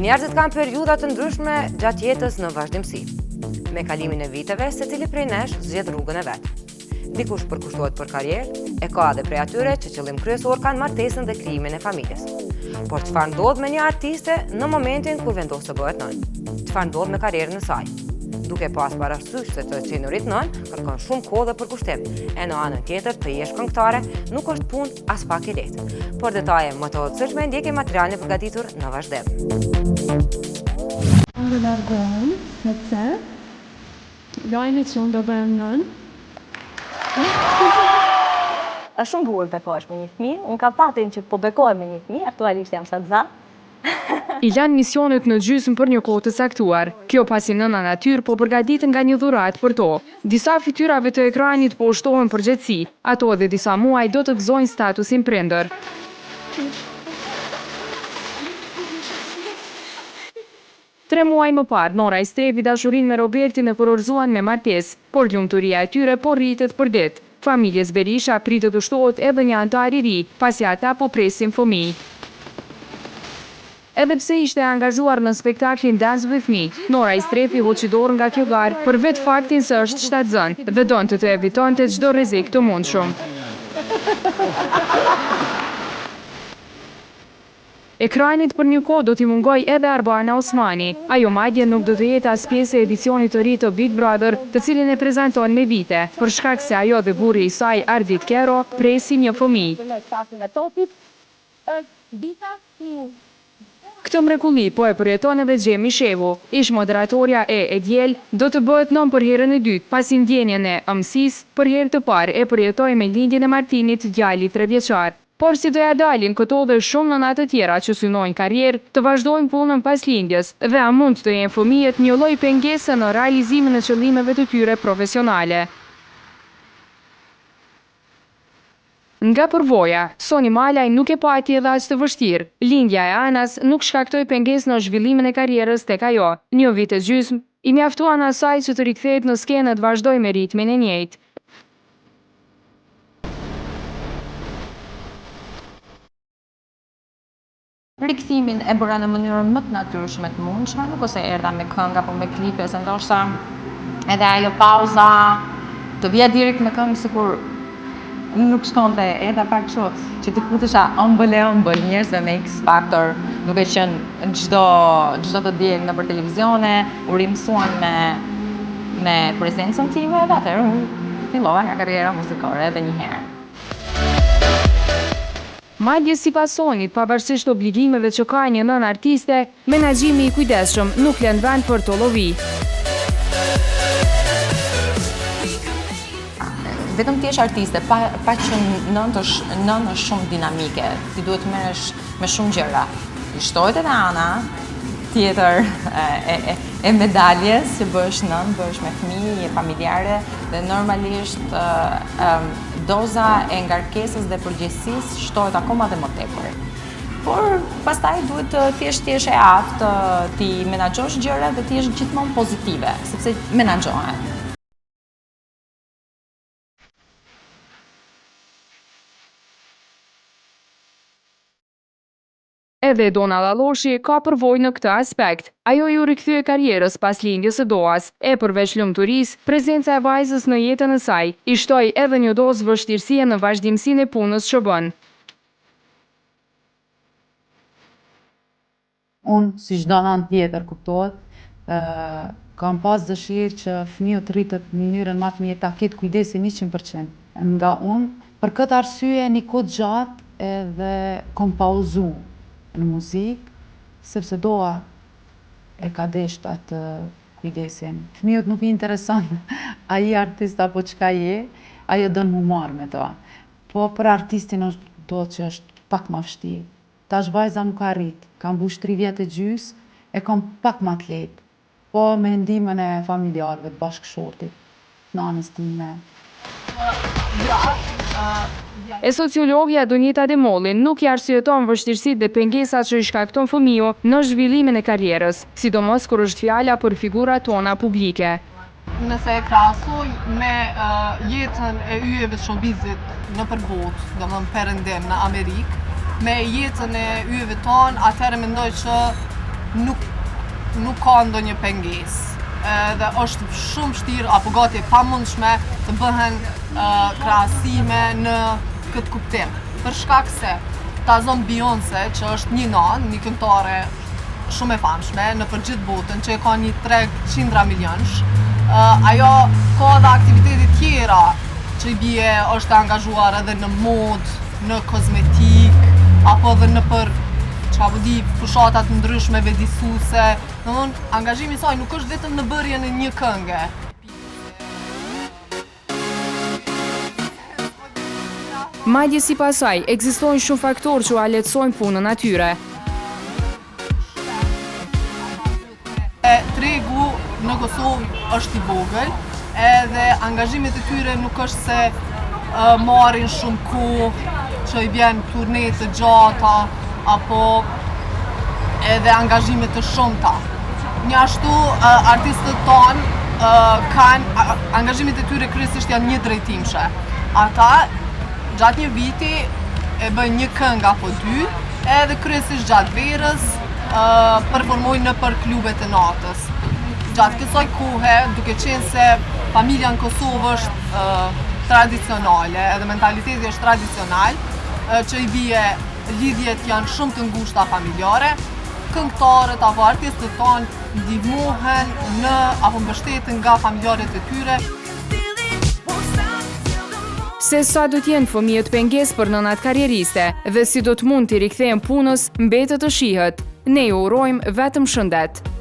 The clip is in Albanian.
Njerëzit kanë periudha të ndryshme gjatë jetës në vazhdimsi. Me kalimin e viteve, secili prej nesh zgjedh rrugën e vet. Dikush përkushtohet për karrierë, e ka edhe prej atyre që qëllim kryesor kanë martesën dhe krijimin e familjes. Por çfarë ndodh me një artiste në momentin kur vendos të bëhet nën? Çfarë ndodh me karrierën e saj? Duke pas parasysh se të qenurit nën kërkon shumë kohë dhe përkushtim, e në anën tjetër të jesh këngëtare nuk është punë as pak e lehtë. Por detaje më të hollësishme ndjeki materialin e përgatitur në vazhdim. Unë largohem, sepse lajmet që unë do bëhem nën. Është shumë bukur bekohesh me një fëmijë. Unë kam fatin që po bekohem me një fëmijë, aktualisht jam shtatza. I lanë misionet në gjysmë për një kohë të saktuar. Kjo pasi nëna natyrë po përgatiten nga një dhuratë për to. Disa fytyrave të ekranit po ushtohen përgjithësi, ato dhe disa muaj do të gëzojnë statusin prindër. Tre muaj më parë, Nora i strevi dashurinë me Robertin e përorzuan me martesë, por lumturia e tyre po rritet për ditë. Familjes Berisha pritet të shtohet edhe një antar i ri, pasi ata po presin fëmijë. Edhe pse ishte angazhuar në spektaklin Dance with Me, Nora i strefi hoqi dorë nga kjo garë për vetë faktin se është shtatzën dhe donte të evitonte çdo rrezik të mundshëm. Ekranit për një kohë do t'i mungoj edhe Arbana Osmani. Ajo madje nuk do të jetë as pjesë e edicionit të ri të Big Brother, të cilin e prezanton me vite, për shkak se ajo dhe burri i saj Ardit Kero presin një fëmijë. Këtë mrekulli po e përjeton edhe Xhemi Shevu, ish moderatorja e Edjel, do të bëhet nën për herën e dytë, pasi ndjenjen e ëmësisë për herë të parë e përjetoi me lindjen e Martinit, djali 3 vjeçar. Por si do ja dalin këto dhe shumë nëna të tjera që synojnë karrierë, të vazhdojnë punën pas lindjes, dhe a mund të jenë fëmijët një lloj pengese në realizimin e qëllimeve të tyre profesionale. Nga përvoja, Soni Malaj nuk e pati edhe as të vështirë. Lindja e Anas nuk shkaktoi pengesë në zhvillimin e karrierës tek ajo. Një vit e gjysmë i mjaftuan asaj që të rikthehet në skenë të vazhdoj me ritmin e njëjtë. Rikthimin e bëra në mënyrën më të natyrshme të mundshme, nuk ose erdha me këngë apo me klipe, se ndoshta edhe ajo pauza të vija direkt me këngë sikur nuk shkonte, erdha pak kështu që të futesha ëmbël njerëzve me X Factor, duke qenë çdo të diel nëpër televizione, u rimësuan me prezencën time, dhe atëherë fillova nga karriera muzikore edhe një herë. Madje sipas Sonit, pavarësisht obligimeve që ka një nën artiste, menaxhimi i kujdesshëm nuk lën vend për të llovi. Vetëm ti je artiste, pa që nën është shumë dinamike, ti duhet të merresh me shumë gjëra. I shtohet edhe ana tjetër e medaljes, që bëhesh nën, bëhesh me fëmijë, je familjare, dhe normalisht doza e ngarkesës dhe përgjegjësisë shtohet akoma dhe më tepër. Por pastaj duhet thjesht ti jesh e aftë, ti menaxhosh gjërat dhe ti jesh gjithmonë pozitive, sepse menaxhohen. Edhe Dona Lalloshi ka përvojë në këtë aspekt. Ajo ju rikthye karrierës pas lindjes së Doas, e përveç lumturisë, prezenca e vajzës në jetën e saj i shtoi edhe një dozë vështirësie në vazhdimsinë e punës që bën. Unë, si çdo nën tjetër, kuptohet, kam pas dëshirë që fëmijët të rritet në mënyrën më të mirë, ta ketë kujdesin 100%. Nga unë, për këtë arsye një kohë gjatë edhe kom pauzu në muzikë, sepse Doa e ka desht atë kujdesin. Fëmijët nuk i intereson ai artist apo çka je, ajo don mu marrë me to. Po për artistin do që është pak më vështirë. Tash vajza nuk ka rrit, kam mbush 3 vjet e gjys, e kam pak më të lehtë. Po me ndihmën e familjarëve të bashkëshortit, nanës time. E sociologja Donjeta Demolli nuk i arsyeton vështirësitë dhe pengesat që i shkakton fëmiu në zhvillimin e karrierës, sidomos kur është fjala për figurat tona publike. Nëse e krahasoj me jetën e yjeve të showbizit nëpër botë, domethënë perëndim në Amerikë, me jetën e yjeve tonë, atëherë mendoj që nuk ka ndonjë pengesë. Dhe është shumë vështirë apo gati e pamundshme të bëhen krahasime në këtë kuptim. Për shkak se ta zonë Beyoncé, që është një këngëtare shumë e famshme në për gjithë botën, që e ka një treg qindra milionësh, ajo ka dhe aktivitete tjera që i bie është angazhuar edhe në mod, në kozmetik, apo edhe në për fushatat ndryshme vedisuse. Domthon, angazhimi i saj nuk është vetëm në bërjen e një kënge. Madje sipas saj, ekzistojnë shumë faktorë që a lehtësojnë punën atyre. Tregu në Kosovë është i vogël, edhe angazhimet e tyre nuk është se marrin shumë kohë, që i bjen turne të gjata, apo edhe angazhime të shumta. Njashtu artistët tonë kanë angazhimet e tyre kryesisht janë një drejtimshë. Ata gjatë një viti e bëjnë një këngë apo dy, edhe kryesisht gjatë verës performojnë në për klubet e natës. Gjatë kësaj kohe, duke qenë se familja në Kosovë është tradicionale, edhe mentaliteti është tradicional, që i bie lidhjet janë shumë të ngushta familjare, këngëtarët apo artistët tonë ndihmohen në apo mbështeten nga familjarët e tyre. Se sa do t'jenë fëmijët pengesë për nënat karrieriste dhe si do të mund t'i rikthehen punës, mbetet të shihet. Ne ju urojmë vetëm shëndet.